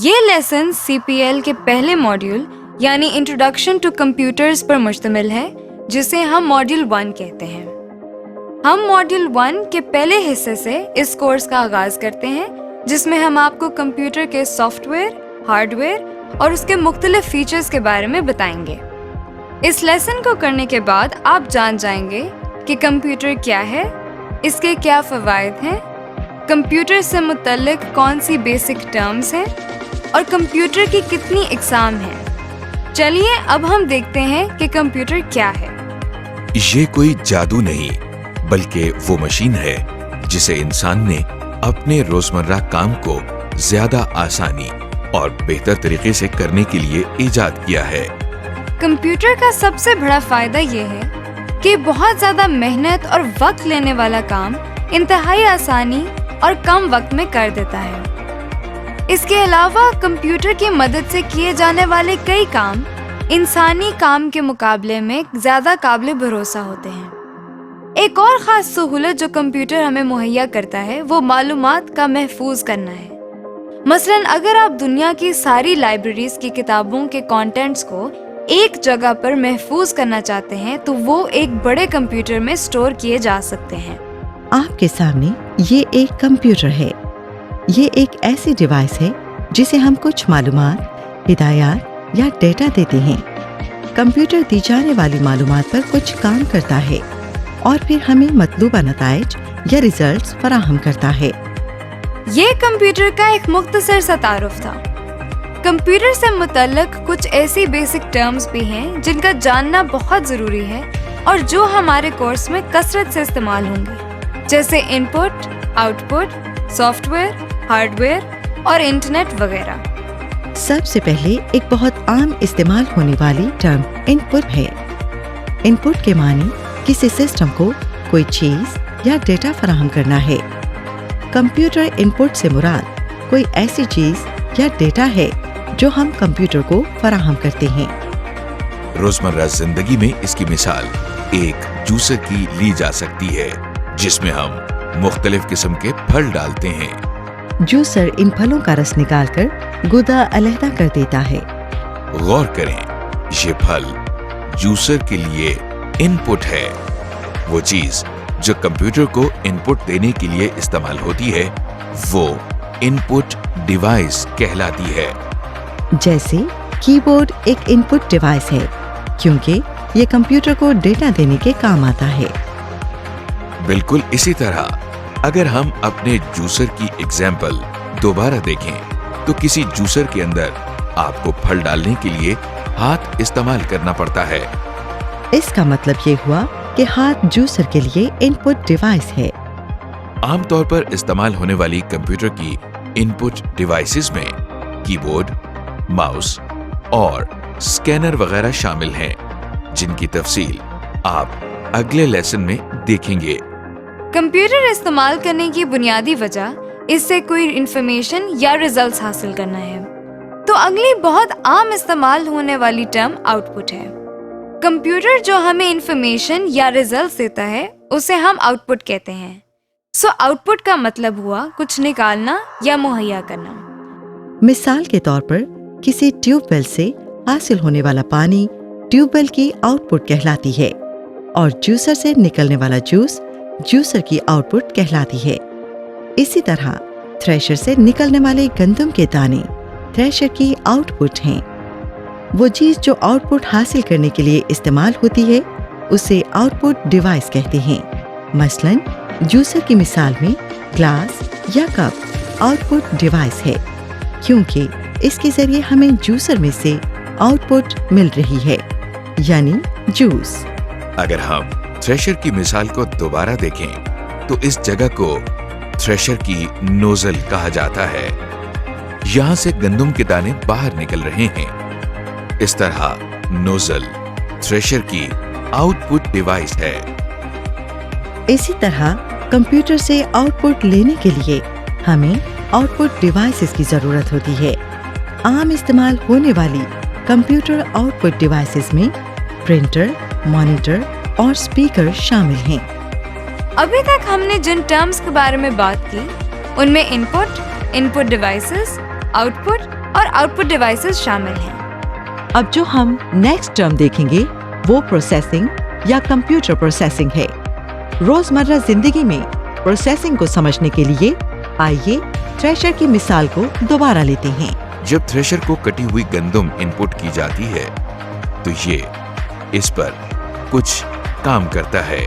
یہ lesson CPL کے پہلے ماڈیول یعنی انٹروڈکشن ٹو کمپیوٹرز پر مشتمل ہے، جسے ہم ماڈیول 1 کہتے ہیں۔ ہم ماڈیول 1 کے پہلے حصے سے اس کورس کا آغاز کرتے ہیں، جس میں ہم آپ کو کمپیوٹر کے سافٹ ویئر، ہارڈ ویئر اور اس کے مختلف فیچرز کے بارے میں بتائیں گے۔ اس لیسن کو کرنے کے بعد آپ جان جائیں گے کہ کمپیوٹر کیا ہے، اس کے کیا فوائد ہیں، کمپیوٹر سے متعلق کون سی بیسک ٹرمز ہیں اور کمپیوٹر کی کتنی اقسام ہیں۔ چلیے اب ہم دیکھتے ہیں کہ کمپیوٹر کیا ہے۔ یہ کوئی جادو نہیں بلکہ وہ مشین ہے جسے انسان نے اپنے روزمرہ کام کو زیادہ آسانی اور بہتر طریقے سے کرنے کے لیے ایجاد کیا ہے۔ کمپیوٹر کا سب سے بڑا فائدہ یہ ہے کہ بہت زیادہ محنت اور وقت لینے والا کام انتہائی آسانی اور کم وقت میں کر دیتا ہے۔ اس کے علاوہ کمپیوٹر کی مدد سے کیے جانے والے کئی کام انسانی کام کے مقابلے میں زیادہ قابل بھروسہ ہوتے ہیں۔ ایک اور خاص سہولت جو کمپیوٹر ہمیں مہیا کرتا ہے وہ معلومات کا محفوظ کرنا ہے۔ مثلاً اگر آپ دنیا کی ساری لائبریریز کی کتابوں کے کانٹینٹس کو ایک جگہ پر محفوظ کرنا چاہتے ہیں تو وہ ایک بڑے کمپیوٹر میں سٹور کیے جا سکتے ہیں۔ آپ کے سامنے یہ ایک کمپیوٹر ہے۔ یہ ایک ایسی ڈیوائس ہے جسے ہم کچھ معلومات، ہدایات یا ڈیٹا دیتے ہیں۔ کمپیوٹر دی جانے والی معلومات پر کچھ کام کرتا ہے اور پھر ہمیں مطلوبہ نتائج یا ریزلٹس فراہم کرتا ہے۔ یہ کمپیوٹر کا ایک مختصر سا تعارف تھا۔ کمپیوٹر سے متعلق کچھ ایسی بیسک ٹرمز بھی ہیں جن کا جاننا بہت ضروری ہے اور جو ہمارے کورس میں کثرت سے استعمال ہوں گے، جیسے input, output, software, hardware اور انٹرنیٹ وغیرہ۔ سب سے پہلے ایک بہت عام استعمال ہونے والی ٹرم ان پٹ ہے۔ ان پٹ کے معنی کسی سسٹم کو کوئی چیز یا ڈیٹا فراہم کرنا ہے۔ کمپیوٹر ان پٹ سے مراد کوئی ایسی چیز یا ڈیٹا ہے جو ہم کمپیوٹر کو فراہم کرتے ہیں۔ روزمرہ زندگی میں اس کی مثال ایک جوسر کی لی جا سکتی ہے جس میں ہم مختلف قسم کے پھل ڈالتے ہیں۔ جوسر ان پھلوں کا رس نکال کر گودا علیحدہ کر دیتا ہے۔ غور کریں، یہ پھل جوسر کے لیے ان پٹ ہے۔ وہ چیز جو کمپیوٹر کو ان پٹ دینے کے لیے استعمال ہوتی ہے وہ ان پٹ ڈیوائس کہلاتی ہے۔ جیسے کی بورڈ ایک ان پٹ ڈیوائس ہے کیونکہ یہ کمپیوٹر کو ڈیٹا دینے کے کام آتا ہے۔ بالکل اسی طرح اگر ہم اپنے جوسر کی ایگزامپل دوبارہ دیکھیں تو کسی جوسر کے اندر آپ کو پھل ڈالنے کے لیے ہاتھ استعمال کرنا پڑتا ہے۔ اس کا مطلب یہ ہوا کہ ہاتھ جوسر کے لیے ان پٹ ڈیوائس ہے۔ عام طور پر استعمال ہونے والی کمپیوٹر کی ان پٹ ڈیوائسز میں کی بورڈ، ماؤس اور اسکینر وغیرہ شامل ہیں، جن کی تفصیل آپ اگلے لیسن میں دیکھیں گے۔ کمپیوٹر استعمال کرنے کی بنیادی وجہ اس سے کوئی انفارمیشن یا ریزلٹس حاصل کرنا ہے، تو اگلی بہت عام استعمال ہونے والی ٹرم آؤٹ پٹ ہے۔ کمپیوٹر جو ہمیں انفارمیشن یا ریزلٹس دیتا ہے اسے ہم آؤٹ پٹ کہتے ہیں۔ آؤٹ پٹ کا مطلب ہوا کچھ نکالنا یا مہیا کرنا۔ مثال کے طور پر کسی ٹیوب ویل سے حاصل ہونے والا پانی ٹیوب ویل کی آؤٹ پٹ کہلاتی ہے اور جوسر سے نکلنے والا جوس جوسر کی آؤٹ پٹ کہلاتی ہے۔ اسی طرح تھریشر سے نکلنے والے گندم کے دانے تھریشر کی آؤٹ پٹ ہیں۔ وہ چیز جو آؤٹ پٹ حاصل کرنے کے لیے استعمال ہوتی ہے اسے آؤٹ پٹ ڈیوائس کہتے ہیں۔ مثلاً جوسر کی مثال میں گلاس یا کپ آؤٹ پٹ ڈیوائس ہے کیونکہ اس کے ذریعے ہمیں جوسر میں سے آؤٹ پٹ مل رہی ہے، یعنی جوس۔ اگر ہم تھریشر کی مثال کو دوبارہ دیکھیں تو اس جگہ کو تھریشر کی نوزل کہا جاتا ہے۔ یہاں سے گندم کے دانے باہر نکل رہے ہیں۔ اس طرح نوزل تھریشر کی آؤٹ پٹ ڈیوائس ہے۔ اسی طرح کمپیوٹر سے آؤٹ پٹ لینے کے لیے ہمیں آؤٹ پٹ ڈیوائسز کی ضرورت ہوتی ہے۔ عام استعمال ہونے والی کمپیوٹر آؤٹ پٹ ڈیوائسز میں پرنٹر، مانیٹر اور اسپیکر شامل ہیں۔ ابھی تک ہم نے جن ٹرمز کے بارے میں بات کی ان میں ان پٹ ڈیوائسز، آؤٹ پٹ और आउटपुट डिवाइसेस शामिल हैं। अब जो हम नेक्स्ट टर्म देखेंगे वो प्रोसेसिंग या कंप्यूटर प्रोसेसिंग है। रोजमर्रा जिंदगी में प्रोसेसिंग को समझने के लिए आइए थ्रेशर की मिसाल को दोबारा लेते हैं। जब थ्रेशर को कटी हुई गंदम इनपुट की जाती है तो ये इस पर कुछ काम करता है,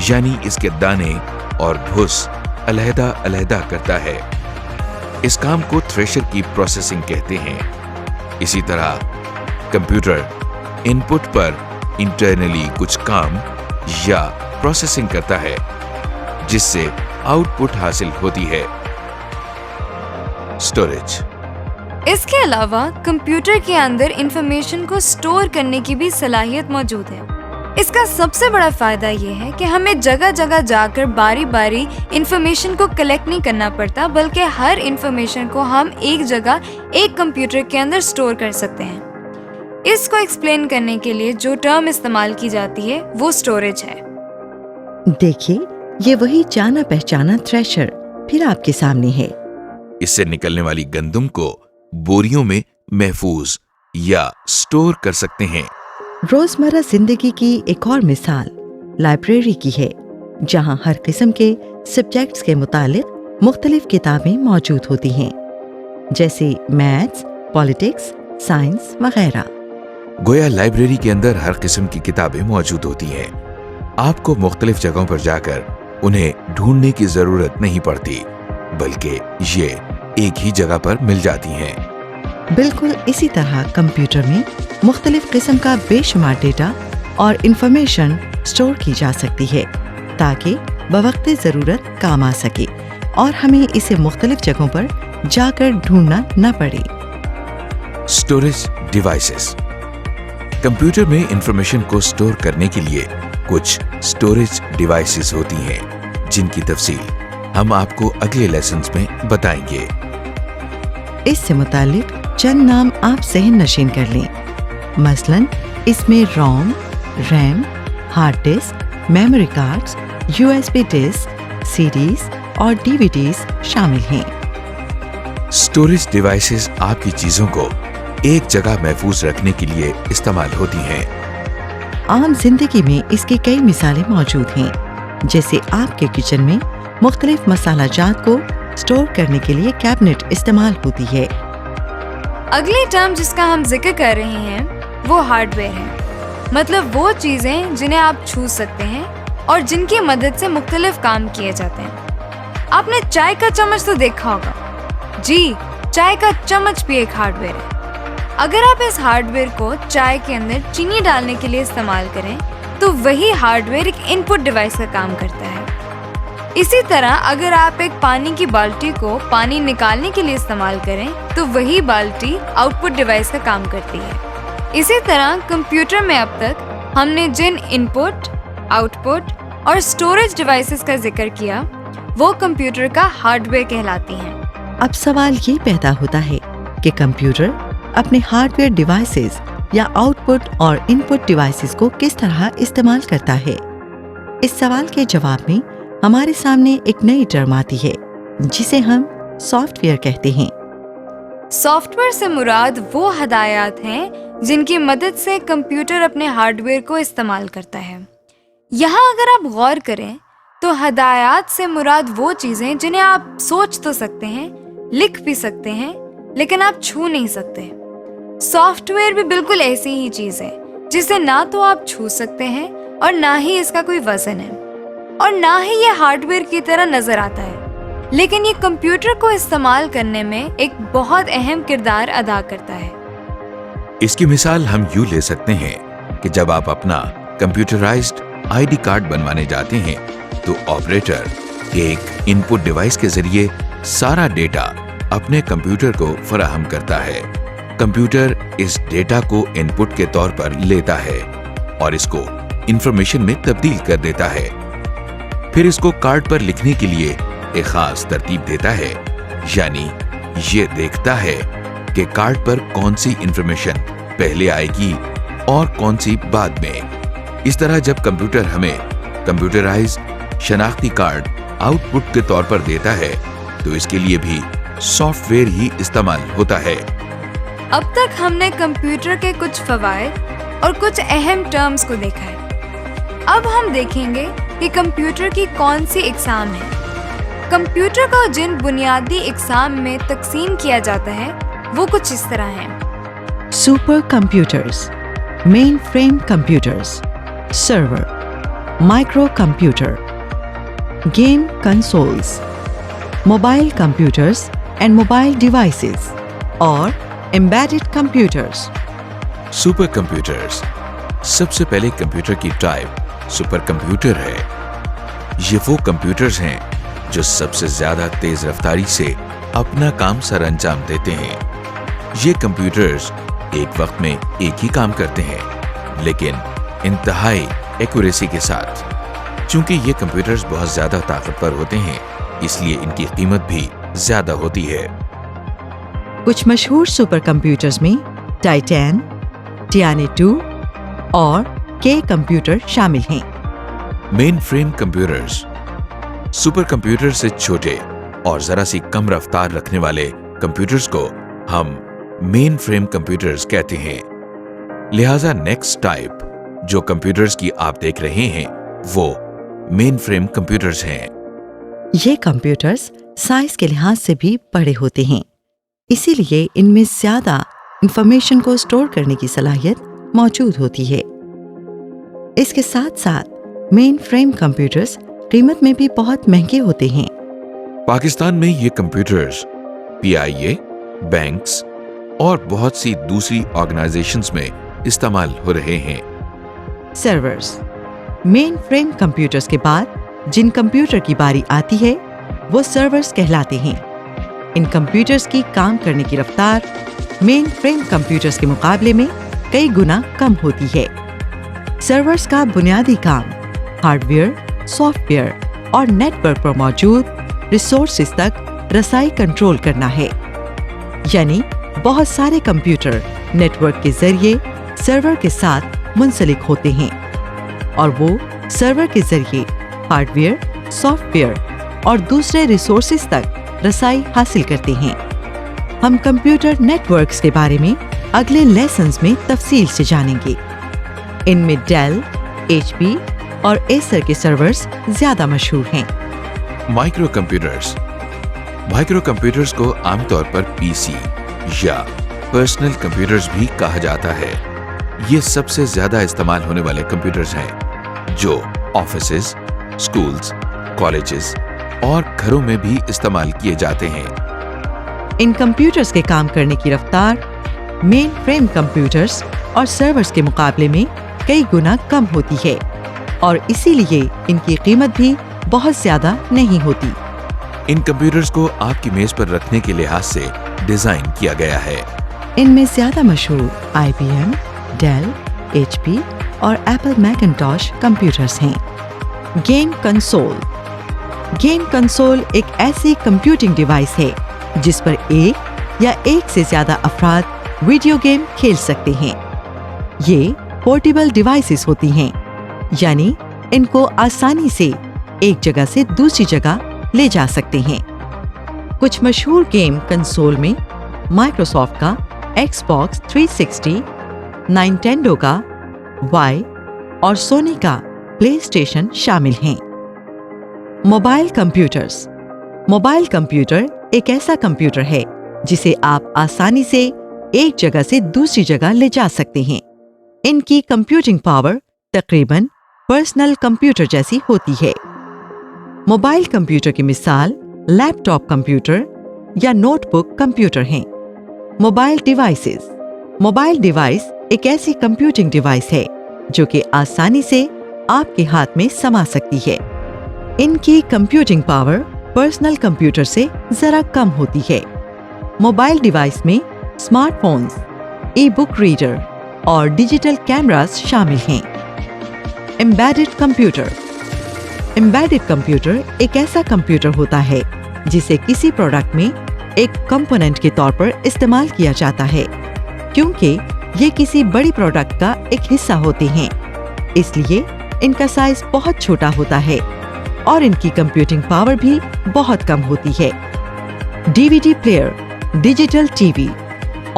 यानी इसके दाने और भूस अलहदा-अलहदा करता है। इस काम को थ्रेशर की प्रोसेसिंग कहते हैं। इसी तरह कंप्यूटर इनपुट पर इंटरनली कुछ काम या प्रोसेसिंग करता है जिससे आउटपुट हासिल होती है। स्टोरेज। इसके अलावा कंप्यूटर के अंदर इंफॉर्मेशन को स्टोर करने की भी सलाहियत मौजूद है। इसका सबसे बड़ा फायदा ये है कि हमें जगह जगह जाकर बारी बारी इंफॉर्मेशन को कलेक्ट नहीं करना पड़ता, बल्कि हर इंफॉर्मेशन को हम एक जगह एक कंप्यूटर के अंदर स्टोर कर सकते हैं। इसको एक्सप्लेन करने के लिए जो टर्म इस्तेमाल की जाती है वो स्टोरेज है। देखिए, ये वही जाना पहचाना थ्रेशर फिर आपके सामने है। इससे निकलने वाली गंदम को बोरियों में महफूज या स्टोर कर सकते हैं। रोजमर्रा जिंदगी की एक और मिसाल लाइब्रेरी की है, जहां हर किस्म के सब्जेक्ट्स के मुतालिक मुख्तलिफ किताबें मौजूद होती हैं, जैसे मैथ्स, पॉलिटिक्स, साइंस वगैरह। गोया लाइब्रेरी के अंदर हर किस्म की किताबें मौजूद होती हैं। आपको मुख्तलिफ जगहों पर जाकर उन्हें ढूंढने की जरूरत नहीं पड़ती, बल्कि ये एक ही जगह पर मिल जाती हैं। बिल्कुल इसी तरह कंप्यूटर में मुख्तलिफ किस्म का बेशुमार डेटा और इंफॉर्मेशन स्टोर की जा सकती है ताकि बवक्ते ज़रूरत काम आ सके और हमें इसे मुख्तलिफ जगहों पर जाकर ढूंढना न पड़े। Storage devices. कंप्यूटर में इंफॉर्मेशन को स्टोर करने के लिए कुछ स्टोरेज डिवाइसेस होती हैं, जिनकी तफसील हम आपको अगले लेसन्स में बताएंगे। इससे मुतालिक चंद नाम आप ज़हन नशीन कर लें। मसलन इसमें ROM, RAM, hard disk, memory cards, USB disk, CDs और डीवीडीज शामिल हैं। स्टोरेज डिवाइसेस आपकी चीजों को एक जगह महफूज रखने के लिए इस्तेमाल होती हैं। आम जिंदगी में इसकी कई मिसालें मौजूद हैं, जैसे आपके किचन में मुख्तलिफ मसाला जात को स्टोर करने के लिए कैबिनेट इस्तेमाल होती है। अगली टर्म जिसका हम जिक्र कर रहे हैं वो हार्डवेयर है, मतलब वो चीजें जिन्हें आप छू सकते हैं और जिनकी मदद से मुख्तलिफ काम किए जाते हैं। आपने चाय का चम्मच तो देखा होगा। जी, चाय का चम्मच भी एक हार्डवेयर है। अगर आप इस हार्डवेयर को चाय के अंदर चीनी डालने के लिए इस्तेमाल करें तो वही हार्डवेयर एक इनपुट डिवाइस का काम करता है। इसी तरह अगर आप एक पानी की बाल्टी को पानी निकालने के लिए इस्तेमाल करें तो वही बाल्टी आउटपुट डिवाइस का काम करती है। इसी तरह कंप्यूटर में अब तक हमने जिन इनपुट, आउटपुट और स्टोरेज डिवाइसेस का जिक्र किया वो कंप्यूटर का हार्डवेयर कहलाती हैं। अब सवाल ये पैदा होता है कि कंप्यूटर अपने हार्डवेयर डिवाइसेस या आउटपुट और इनपुट डिवाइसेस को किस तरह इस्तेमाल करता है। इस सवाल के जवाब में हमारे सामने एक नई टर्म आती है जिसे हम सॉफ्टवेयर कहते हैं। सॉफ्टवेयर से मुराद वो हदायत हैं जिनकी मदद से कंप्यूटर अपने हार्डवेयर को इस्तेमाल करता है। यहाँ अगर आप गौर करें तो हदायत से मुराद वो चीजें जिन्हें आप सोच तो सकते हैं, लिख भी सकते हैं, लेकिन आप छू नहीं सकते। सॉफ्टवेयर भी बिल्कुल ऐसी ही चीज है जिसे ना तो आप छू सकते हैं और ना ही इसका कोई वजन है और ना ही ये हार्डवेयर की तरह नजर आता है, लेकिन ये कंप्यूटर को इस्तेमाल करने में एक बहुत अहम किरदार अदा करता है। इसकी मिसाल हम यूं ले सकते हैं कि जब आप अपना कंप्यूटराइज्ड आईडी कार्ड बनवाने जाते हैं तो ऑपरेटर एक इनपुट डिवाइस के जरिए सारा डेटा अपने कंप्यूटर को फराहम करता है। कंप्यूटर इस डेटा को इनपुट के तौर पर लेता है और इसको इंफॉर्मेशन में तब्दील कर देता है। फिर इसको कार्ड पर लिखने के लिए एक खास तरतीब देता है, यानी ये देखता है कि कार्ड पर कौन सी इंफॉर्मेशन पहले आएगी और कौन सी बाद में। इस तरह जब कंप्यूटर हमें कंप्यूटराइज्ड शनाख्ती कार्ड आउटपुट के तौर पर देता है तो इसके लिए भी सॉफ्टवेयर ही इस्तेमाल होता है। अब तक हमने कंप्यूटर के कुछ फवायद और कुछ अहम टर्म्स को देखा है। अब हम देखेंगे कि कंप्यूटर की कौन सी इकसाम है। कंप्यूटर को जिन बुनियादी इकसाम में तकसीम किया जाता है वो कुछ इस तरह हैं। Super computers, main frame computers, server, micro computer, game consoles, mobile computers and mobile devices और एम्बेडेड कंप्यूटर्स। Super computers. सबसे पहले कंप्यूटर की टाइप सुपर कंप्यूटर है। ये वो कंप्यूटर्स हैं जो सबसे ज्यादा तेज रफ्तारी से अपना काम सर अंजाम देते हैं। ये कंप्यूटर्स एक वक्त में एक ही काम करते हैं, लेकिन इंतहाई एक्यूरेसी के साथ। चूंकि ये कंप्यूटर्स बहुत ज्यादा ताकतवर होते हैं, इसलिए इनकी कीमत भी ज्यादा होती है। कुछ मशहूर सुपर कंप्यूटर्स में टाइटैन, टियाने 2 और के कंप्यूटर शामिल हैं। Main frame computers. Super computer से छोटे और जरा सी कम रफ्तार रखने वाले कंप्यूटर्स को हम मेन फ्रेम कंप्यूटर्स कहते हैं। लिहाजा नेक्स्ट टाइप जो कंप्यूटर्स की आप देख रहे हैं वो मेन फ्रेम कंप्यूटर्स हैं। ये कंप्यूटर्स साइज के लिहाज से भी बड़े होते हैं, इसीलिए इनमें ज्यादा इंफॉर्मेशन को स्टोर करने की सलाहियत मौजूद होती है। इसके साथ साथ मेन फ्रेम कंप्यूटर्स कीमत में भी बहुत महंगे होते हैं। पाकिस्तान में ये कंप्यूटर्स PIA, बैंक्स और बहुत सी दूसरी ऑर्गेनाइजेशंस में इस्तेमाल हो रहे हैं। सर्वर्स। मेन फ्रेम कंप्यूटर्स के बाद जिन कंप्यूटर की बारी आती है वो सर्वर्स कहलाते हैं। इन कंप्यूटर्स की काम करने की रफ्तार मेन फ्रेम कंप्यूटर्स के मुकाबले में कई गुना कम होती है। सर्वर्स का बुनियादी काम हार्डवेयर, सॉफ्टवेयर और नेटवर्क पर मौजूद रिसोर्सेज तक रसाई कंट्रोल करना है। यानी बहुत सारे कंप्यूटर नेटवर्क के जरिए सर्वर के साथ मुंसलिक होते हैं और वो सर्वर के जरिए हार्डवेयर, सॉफ्टवेयर और दूसरे रिसोर्सेज तक रसाई हासिल करते हैं। हम कंप्यूटर नेटवर्क्स के बारे में अगले लेसन्स में तफसील से जानेंगे। इनमें डेल, HP और एसर के सर्वर्स ज्यादा मशहूर हैं। Micro computers. माइक्रो कंप्यूटर्स को आमतौर पर PC या पर्सनल कंप्यूटर्स भी कहा जाता है। ये सबसे ज्यादा इस्तेमाल होने वाले कंप्यूटर्स हैं जो ऑफिसेज, स्कूल्स, कॉलेजेस और घरों में भी इस्तेमाल किए जाते हैं। इन कंप्यूटर्स के काम करने की रफ्तार मेन फ्रेम कंप्यूटर्स और सर्वर्स के मुकाबले में कई गुना कम होती है और इसीलिए इनकी कीमत भी बहुत ज्यादा नहीं होती। इन कंप्यूटर्स को आपकी मेज पर रखने के लिहाज से डिजाइन किया गया है। इनमें ज्यादा मशहूर IBM, डेल, HP और एप्पल मैकिन्टॉश कंप्यूटर्स हैं। Game console. गेम कंसोल एक ऐसी कंप्यूटिंग डिवाइस है जिस पर एक या एक से ज्यादा अफराद वीडियो गेम खेल सकते हैं। ये पोर्टेबल डिवाइसेस होती हैं, यानी इनको आसानी से एक जगह से दूसरी जगह ले जा सकते हैं। कुछ मशहूर गेम कंसोल में माइक्रोसॉफ्ट का Xbox 360, निंटेंडो का Y और सोनी का प्लेस्टेशन शामिल हैं। Mobile computers. मोबाइल कंप्यूटर एक ऐसा कंप्यूटर है जिसे आप आसानी से एक जगह से दूसरी जगह ले जा सकते हैं। इनकी कंप्यूटिंग पावर तकरीबन पर्सनल कंप्यूटर जैसी होती है। मोबाइल कंप्यूटर की मिसाल लैपटॉप कंप्यूटर या नोटबुक कंप्यूटर हैं। Mobile devices. मोबाइल डिवाइस एक ऐसी कंप्यूटिंग डिवाइस है जो कि आसानी से आपके हाथ में समा सकती है। इनकी कंप्यूटिंग पावर पर्सनल कंप्यूटर से जरा कम होती है। मोबाइल डिवाइस में स्मार्टफोन्स, ई-बुक रीडर और डिजिटल कैमरास शामिल हैं। Embedded computer. एम्बेडेड कंप्यूटर एक ऐसा कंप्यूटर होता है जिसे किसी प्रोडक्ट में एक कंपोनेंट के तौर पर इस्तेमाल किया जाता है। क्योंकि ये किसी बड़ी प्रोडक्ट का एक हिस्सा होते हैं, इसलिए इनका साइज बहुत छोटा होता है और इनकी कंप्यूटिंग पावर भी बहुत कम होती है। DVD प्लेयर, डिजिटल TV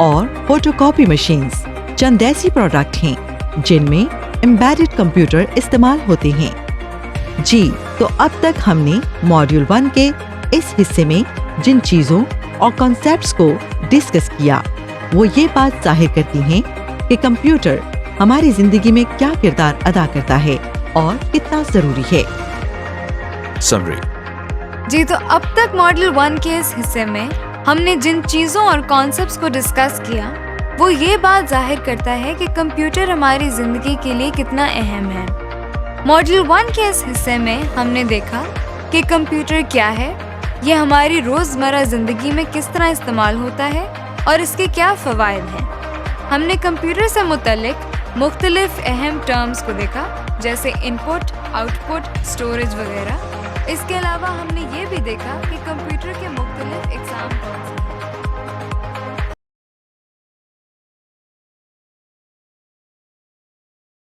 और फोटोकॉपी मशीन्स चंद ऐसी प्रोडक्ट हैं जिनमें एम्बेडेड कंप्यूटर इस्तेमाल होते हैं। जी, तो अब तक हमने मॉड्यूल 1 के इस हिस्से में जिन चीजों और कॉन्सेप्ट्स को डिस्कस किया वो ये बात जाहिर करती हैं कि कंप्यूटर हमारी जिंदगी में क्या किरदार अदा करता है और कितना जरूरी है। समरी। जी, तो अब तक मॉड्यूल 1 के इस हिस्से में हमने जिन चीज़ों और कॉन्सेप्ट्स को डिस्कस किया वो ये बात जाहिर करता है कि कंप्यूटर हमारी ज़िंदगी के लिए कितना अहम है। मॉड्यूल 1 के इस हिस्से में हमने देखा कि कंप्यूटर क्या है, ये हमारी रोज़मर्रा ज़िंदगी में किस तरह इस्तेमाल होता है और इसके क्या फ़वाइद हैं। हमने कंप्यूटर से मुतल्लिक मुख्तलिफ अहम टर्म्स को देखा जैसे इनपुट, आउटपुट, स्टोरेज वगैरह। इसके अलावा हमने ये भी देखा कि कंप्यूटर के मुख्तलिफ एग्जाम्पल्स